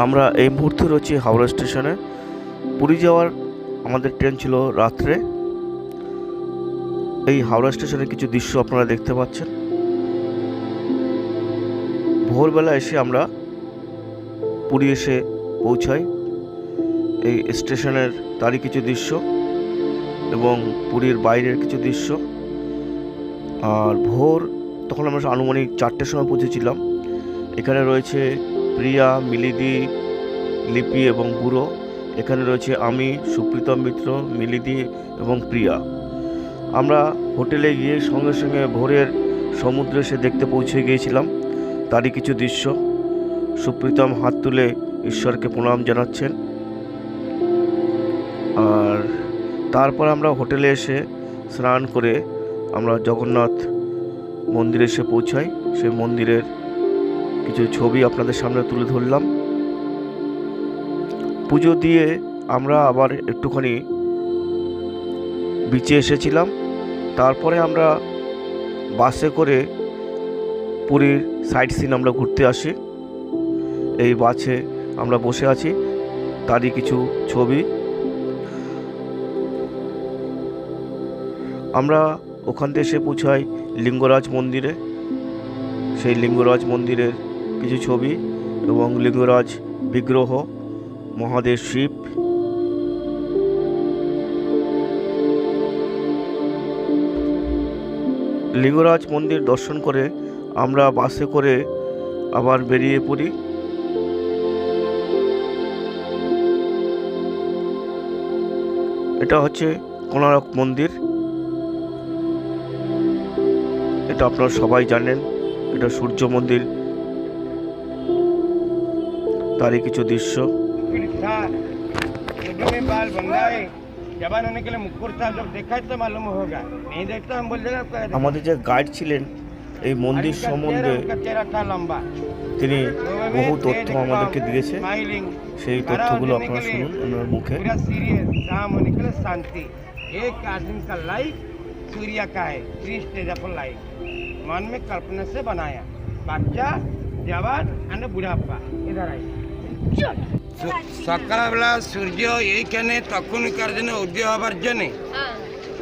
আমরা এই মুহূর্তে রয়েছি হাওড়া স্টেশনে। পুরী যাওয়ার আমাদের ট্রেন ছিল রাত্রে। এই হাওড়া স্টেশনের কিছু দৃশ্য আপনারা দেখতে পাচ্ছেন। ভোরবেলা এসে আমরা পুরী এসে পৌঁছাই। এই স্টেশনের তারই কিছু দৃশ্য এবং পুরীর বাইরের কিছু দৃশ্য। আর ভোর তখন আমরা আনুমানিক 4টের সময় পৌঁছেছিলাম। এখানে রয়েছে প্রিয়া, মিলিদি, লিপি এবং বুড়ো। এখানে রয়েছে আমি, সুপ্রীতম মিত্র, মিলিদি এবং প্রিয়া। আমরা হোটেলে গিয়ে সঙ্গে সঙ্গে ভোরের সমুদ্রে এসে দেখতে পৌঁছে গিয়েছিলাম। তারই কিছু দৃশ্য। সুপ্রীতম হাত তুলে ঈশ্বরকে প্রণাম জানাচ্ছেন। আর তারপর আমরা হোটেলে এসে স্নান করে আমরা জগন্নাথ মন্দিরে এসে পৌঁছাই। সেই মন্দিরের কিছু ছবি আপনাদের সামনে তুলে ধরলাম। পুজো দিয়ে আমরা আবার একটুখানি বিচে এসেছিলাম। তারপরে আমরা বাসে করে পুরীর সাইট সিন আমরা ঘুরতে আসি। এই বাসে আমরা বসে আছি, তারই কিছু ছবি। আমরা ওখান থেকে এসে পৌঁছাই লিঙ্গরাজ মন্দিরে। সেই লিঙ্গরাজ মন্দিরের কিছু ছবি এবং লিঙ্গরাজ বিগ্রহ, মহাদেব শিব। লিঙ্গরাজ মন্দির দর্শন করে আমরা বাসে করে আবার বেরিয়ে পড়ি। এটা হচ্ছে কোণার্ক মন্দির। এটা আপনারা সবাই জানেন, এটা সূর্য মন্দির। তারই কিছু দৃশ্য। আমাদের যে গাইড ছিলেন এই মন্দির সম্বন্ধে তিনি বহু তথ্য আমাদেরকে দিয়েছে। সেই তথ্যগুলো আপনারা শুনুন ওনার মুখে। सूर्य का है 3 स्टेज ऑफ लाइफ मन में कल्पना से बनाया बच्चा जवान एंड बुढ़ापा इधर आई सकाल बेला सूर्य ये तखुनिकार दिन उदय हबार जने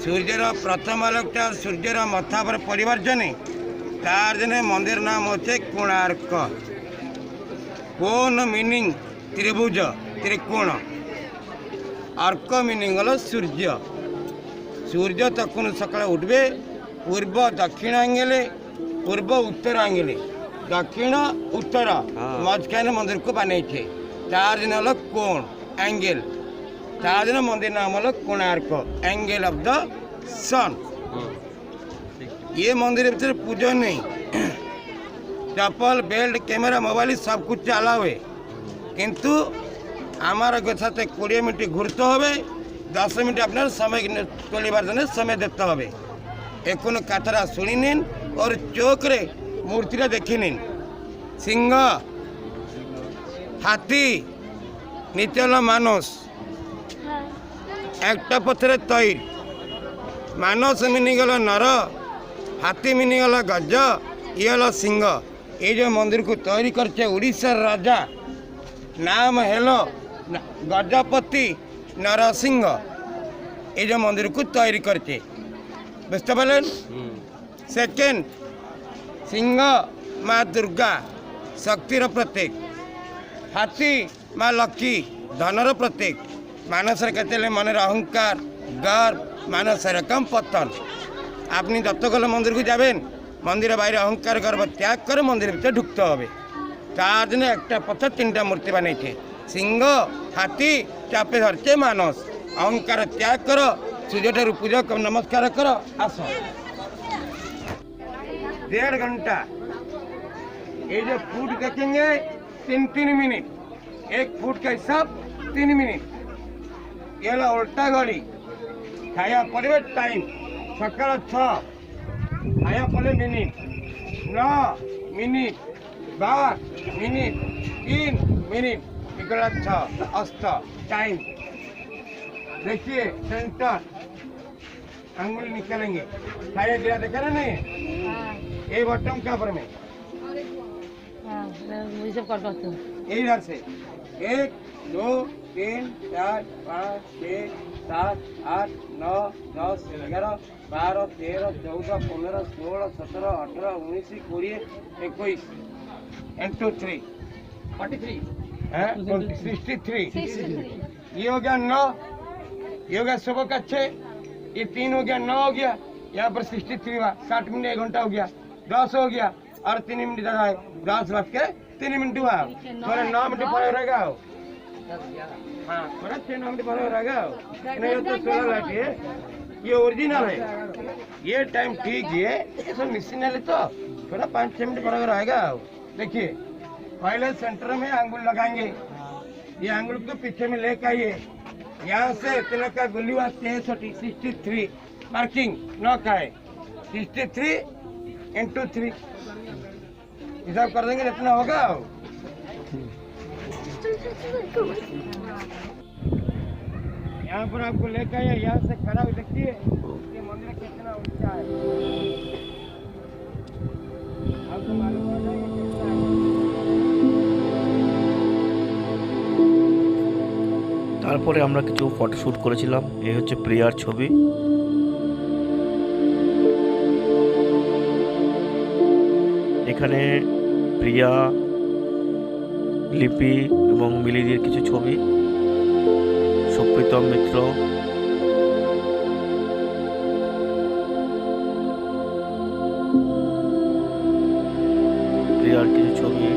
सूर्यर प्रथम आलोकटा सूर्यर मथा पर पड़िबार जने तार जने मंदिर नाम होचे कोणार्क। कोण मीनिंग त्रिभुज त्रिकोण, अर्क मीनिंग हलो सूर्य। सूर्य तखुन सकाल उठबे पूर्व दक्षिण आंगेले पूर्व उत्तर आंगेले दक्षिण उत्तर मझखान मंदिर को बनाई तार दिन हल कोण एंगेल। तार दिन मंदिर नाम हल कोणार्क एंगेल ऑफ द सन। ये मंदिर भीतर पूजा नहीं, चप्पल बेल्ट कैमेरा मोबाइल सब कुछ चला हुए, किंतु आमार साथे 20 मिनट घूरते হবে, 10 मिनट अपना समय चलबार जन समय देते हैं। एक कथरा शुणी निन और चौक रे मूर्तिटा देखी निन। सिंह, हाथी, निचल मानस, एक पथरे तैर। मानस मिनी गल नर, हाथी मिनी गल गज, ये हल सिंह। ये जो मंदिर को तैयारी करछे उड़ीसा राजा नाम हेलो गजपति नरसिंह। ये जो मंदिर को तैयारी करते बुझते पारें। सेकेंड सिंह माँ दुर्गा शक्तिर प्रतीक, हाथी माँ लक्ष्मी धनर प्रतीक, मानस कहते मन अहंकार गर्व मानस कम पतन। अपनी दत्त गल मंदिर को जाबेन, मंदिर बाहर अहंकार गर्व त्याग कर मंदिर भीतर ढुकते हैं। तार दिन एक पथ 3टा मूर्ति बनाई सिंह हाथी चापे धरचे मानस। अहंकार त्याग करो, सूर्य पूजा कर नमस्कार करो, आस 1.5 घंटा। ये जो फूट देखेंगे 3 मिनट, 1 फुट का हिसाब 3 मिनट। ये उल्टा घड़ी खाया पड़े टाइम सकाल 6 खाया पड़े मिनिट 9 मिनिट 12 मिनिट 3 मिनिट निकला 6 अस्त टाइम। देखिए सेंटर अंगुली निकालेंगे, खाया गिरा देखा ना नहीं। ये बटन का पर में सब कर इधर से 1 2 3 4 5 6 7 8 9 10 11 12 13 14 15 16 17 18 19 20 21 and 2 3 43 63 ये हो गया 9, ये हो गया 16 का 6, ये 3 हो गया 9 हो गया, यहाँ पर 63 हुआ, 60 मिनट 1 घंटा हो गया, 10 हो गया और 3 मिनट ज़्यादा है, 10 बज के 3 मिनट हुआ, थोड़ा 9 मिनट पर रहेगा। हाँ थोड़ा 6 9 मिनट पर रहेगा, नहीं तो 16 लाइट है, ये ओरिजिनल है, ये टाइम ठीक है, ये सब मिशीन है तो थोड़ा 5-6 मिनट पर रहेगा। देखिए पहले सेंटर में अंगुल लगाएंगे, ये अंगुल को पीछे में लेकर आइए, यहाँ से इतने का गोली हुआ 63 मार्किंग 9 का है, 63 into 3 हिसाब कर देंगे इतना होगा। यहाँ पर आपको लेकर आइए, यहाँ से खड़ा हुई देखिए ये मंदिर कितना ऊंचा है, आपको मालूम हो जाएगा कितना है। তারপরে আমরা কিছু ফটোশ্যুট করেছিলাম। এই হচ্ছে প্রিয়ার ছবি। এখানে প্রিয়া, লিপি এবং মিলিদির কিছু ছবি, সুপ্রীতম মিত্র, প্রিয়ার কিছু ছবি,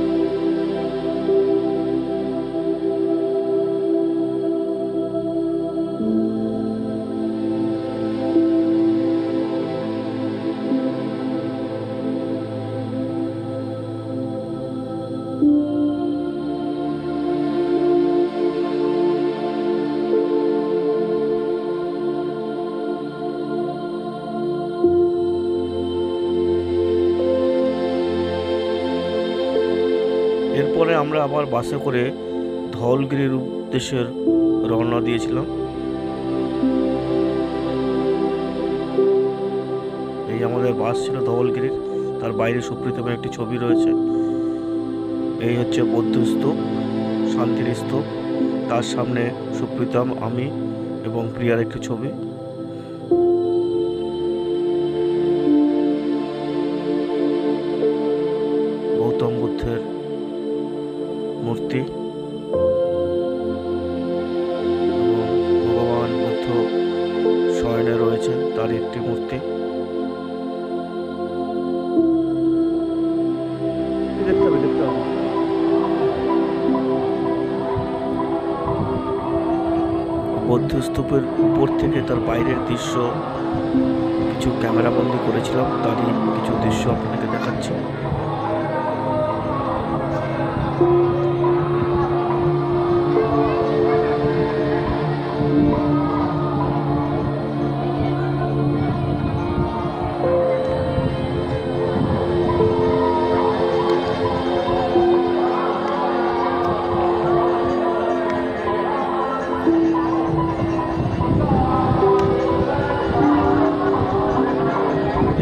এরপরে আমরা আবার বাসে করে ধওলগিরির উদ্দেশ্যে রওনা দিয়েছিলাম। এই আমাদের বাস ছিল ধওলগিরির, তার বাইরে সুপ্রীতমের একটি ছবি রয়েছে। এই হচ্ছে বৌদ্ধ স্তূপ, শান্তির স্তূপ, তার সামনে সুপ্রীতম, আমি এবং প্রিয়ার একটি ছবি। গৌতম বুদ্ধের মূর্তি এবং ভগবান বুদ্ধ শয়নে রয়েছেন, তার একটি মূর্তি। বৌদ্ধ স্তূপের উপর থেকে তার বাইরের দৃশ্য কিছু ক্যামেরাবন্দি করেছিলাম, তারই কিছু দৃশ্য আপনাদেরকে দেখাচ্ছি।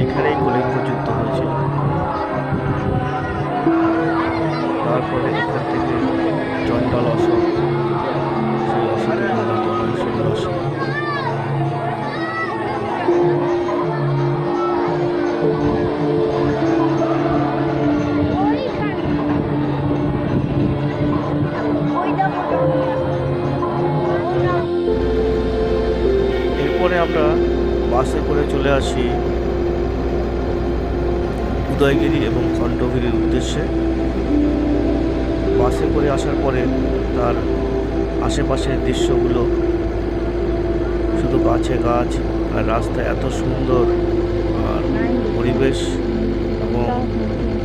এখানেই কলিঙ্গ যুদ্ধ হয়েছিল। তারপরে এখান থেকে চণ্ডাল অশোক, সেই অশোকে পরিণত হয় সেই অশোক। এরপরে আমরা বাসে করে চলে আসি উদয়গিরি এবং খণ্ডগিরির উদ্দেশ্যে। বাসে করে আসার পরে তার আশেপাশের দৃশ্যগুলো শুধু গাছে গাছ, আর রাস্তা এত সুন্দর, আর পরিবেশ এবং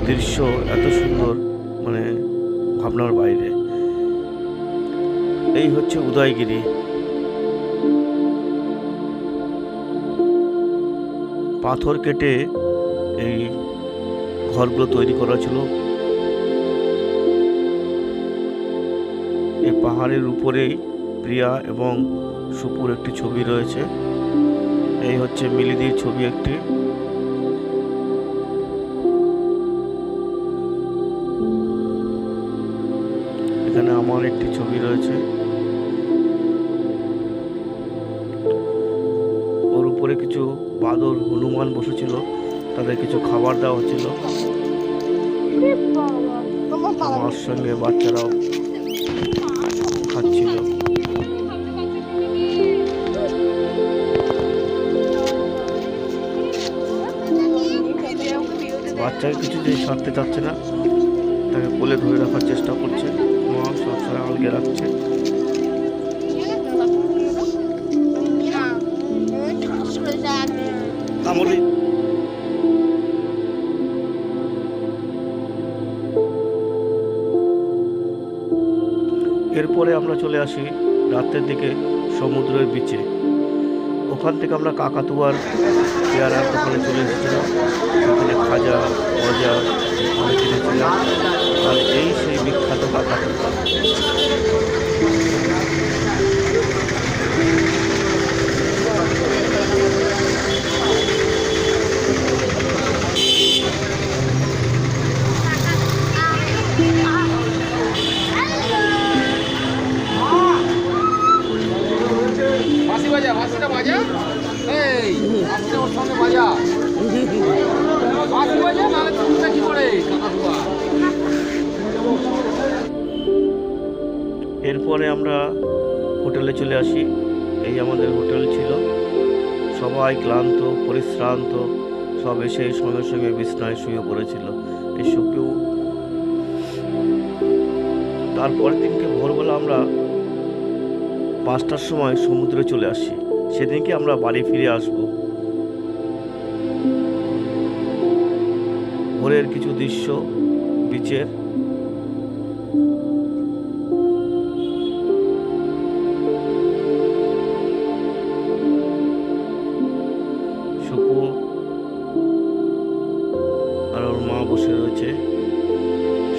দৃশ্য এত সুন্দর, মানে ভাবনার বাইরে। এই হচ্ছে উদয়গিরি। পাথর কেটে এই ঘরগুলো তৈরি করা ছিল। এই পাহাড়ের উপরেই প্রিয়া এবং সুপুর একটি ছবি রয়েছে। এই হচ্ছে মিলিদির ছবি একটি। এখানে আমার একটি ছবি রয়েছে, ওর উপরে কিছু বাদর হনুমান বসেছিল, তাদের কিছু খাবার দেওয়া হচ্ছিল, আমার সঙ্গে বাচ্চারাও খাচ্ছিল। বাচ্চাকে কিছু জিনিস ছাড়তে চাচ্ছে না, তাকে কোলে ধরে রাখার চেষ্টা করছে, মা সবসময় আলগে রাখছে। এরপরে আমরা চলে আসি রাতের দিকে সমুদ্রের বিচে। ওখান থেকে আমরা কাকাতুয়ার পেয়ারার দোকানে চলে এসেছিলাম, ওখানে খাজা গজা অনেক কিনেছিলাম। আর এই সেই বিখ্যাত কাকাতুয়া। এরপরে আমরা হোটেলে চলে আসি। এই আমাদের হোটেল ছিল। সবাই ক্লান্ত পরিশ্রান্ত, সব এসে সঙ্গে সঙ্গে বিছনায় শুয়ে পড়েছিল। এই শুকেও তারপরের দিনকে ভোরবেলা আমরা 5টার সময় সমুদ্রে চলে আসি। সেদিনকে আমরা বাড়ি ফিরে আসব। ভোরের কিছু দৃশ্য বিচের। শুকু আর ওর মা বসে রয়েছে,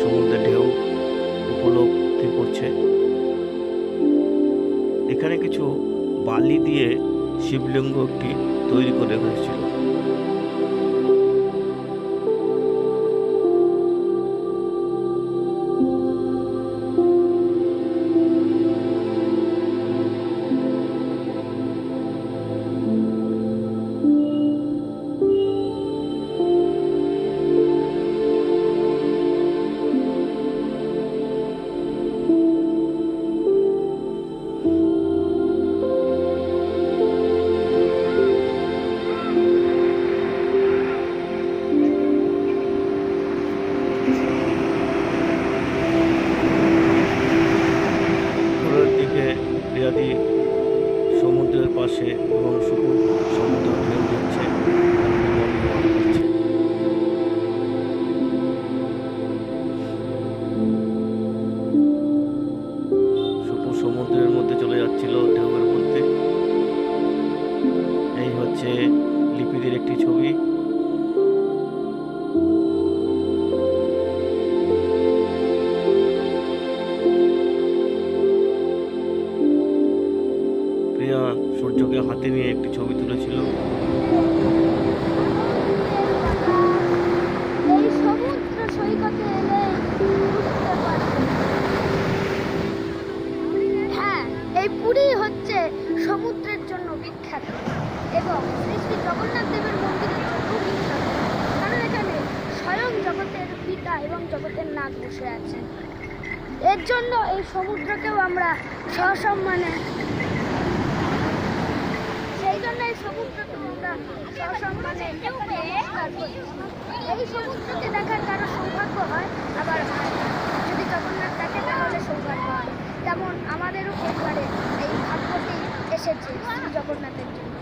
সমুদ্রের ঢেউ উপলব্ধি করছে। এখানে কিছু বালি দিয়ে শিবলিঙ্গ একটি তৈরি করে হয়েছিল। প্রিয়াদি সমুদ্রের পাশে এবং শুকুর সমুদ্র ঢেউ দিচ্ছে, শুকুর সমুদ্রের মধ্যে চলে যাচ্ছিল ঢেউয়ের মধ্যে। এই হচ্ছে লিপিদের একটি ছবি। প্রিয়া সূর্যকে হাতে নিয়ে একটি ছবি তুলেছিল। হ্যাঁ, এই পুরী হচ্ছে সমুদ্রের জন্য বিখ্যাত এবং শ্রী শ্রী জগন্নাথ দেবের মন্দিরের জন্য বিখ্যাত, কারণ এখানে স্বয়ং জগতের পিতা এবং জগতের নাথ বসে আছেন। এর জন্য এই সমুদ্রকেও আমরা সসম্মানে এই সমুদ্রকেও আমরা সসম্মানে নমস্কার করি। এই সমুদ্রকে দেখার কারো সৌভাগ্য হয়, আবার হয় না। যদি জগন্নাথ দেখে তাহলে সৌভাগ্য হয়। তেমন আমাদেরও পরিবারে এই ভাগ্যটি এসেছে জগন্নাথের জন্য।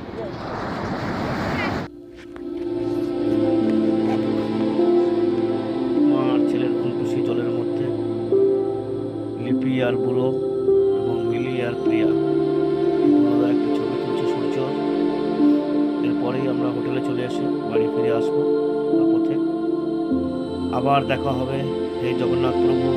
মার ছেলের খুনখুশি জলের মধ্যে লিপি আর বুড়ো এবং মিলি আর প্রিয়া বুড়োরা একটি ছবি তুলছে সূর্য। এরপরেই আমরা হোটেলে চলে আসি, বাড়ি ফিরে আসবো। তার পথে আবার দেখা হবে। হে জগন্নাথ প্রভু।